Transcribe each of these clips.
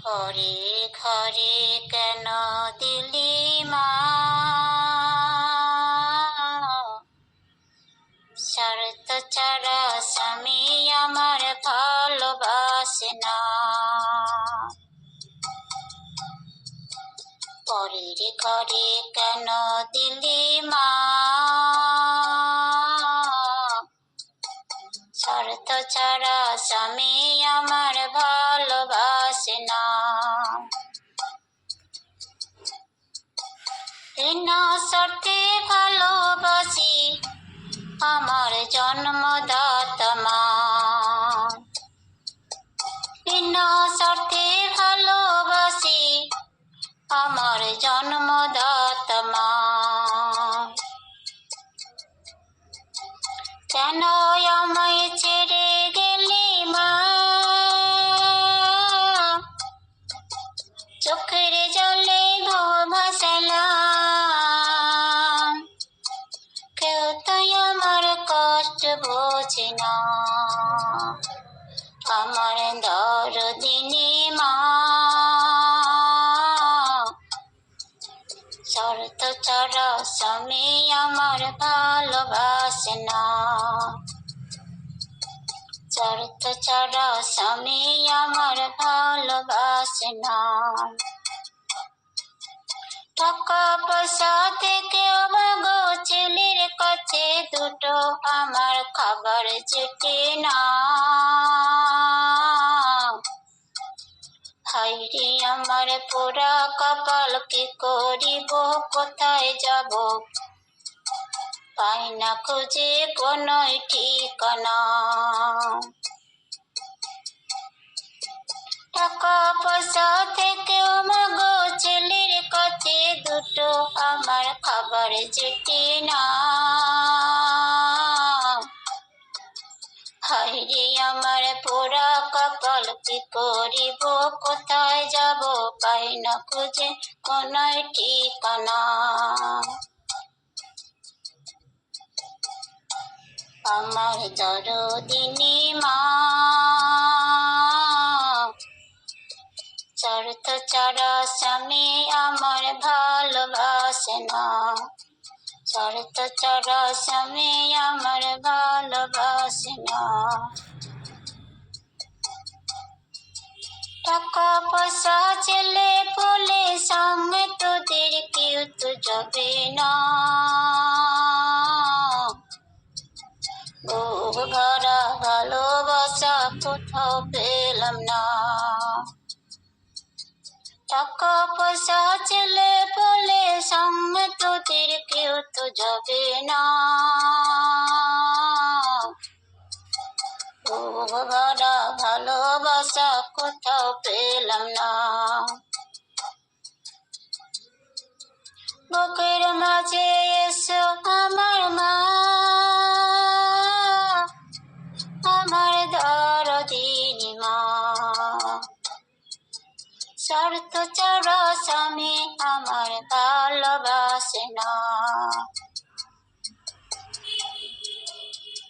পরের ঘরে কেন দিলি মা, শর্ত ছাড়া স্বামী আমার ভালোবাসে না। পরের ঘরে কেন দিলি মা, শর্ত ছাড়া স্বামী আমার ভালোবাসে না। বিনা শর্তে ভালোবাসি আমার জন্মদাতা মা, বিনা শর্তে ভালোবাসি আমার জন্মদাতা মা। কেন আমায় ছেড়ে গেলি মা, চোখের জলে ভাসালাম, কেউ তাই আমার কষ্ট বোঝে না। আমার দরদিনী মা, শর্ত ছাড়া স্বামী আমার ভালোবাসে না। শর্ত ছাড়া স্বামী আমার ভালোবাসে না। টাকা পয়সা থেকে অভাগো ছেলের কাছে দুটো আমার খাবার জুটে না। হায়রে আমার পোড়া কপাল, কি করিব কোথায় যাব, পাই না খুঁজে কোনো ঠিকানা। টাকা পয়সা থেকেও মাগো ছেলের কাছে দুটো আমার খাবার জুটে না। হায়রে আমার পোড়া কপাল, কি করিব কোথায় যাব, পাই না খুঁজে কোনো ঠিকানা। আমার দরদিনী মা, শর্ত ছাড়া স্বামী আমার ভালোবাসে না। শর্ত ছাড়া স্বামী আমার ভালোবাসে না। টাকা পয়সা ছেলে বলে সঙ্গে তোদের কেউ তো যাবে না। বুক ভরা ভালোবাসা কোথাও পেলাম না। টাকা পয়সা ছেলে বলে সঙ্গে তোদের কেউ তো যাবে না। বুক ভরা ভালোবাসা কোথাও পেলাম না। বুকের মাঝে এসো আমার মা, আমার দরদিনী মা। শর্ত ছাড়া স্বামী আমার ভালোবাসে না।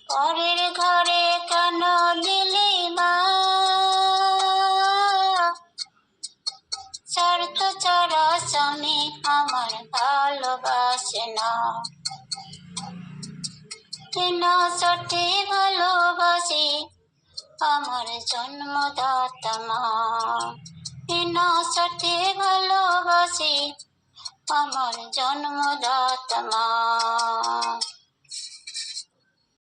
পরের ঘরে কেন দিলি মা, শর্ত ছাড়া স্বামী আমার ভালোবাসে না। বিনা শর্তে ভালোবাসি আমার জন্মদাতা মা, বিনা শর্তে ভালোবাসি আমার জন্মদাতা মা।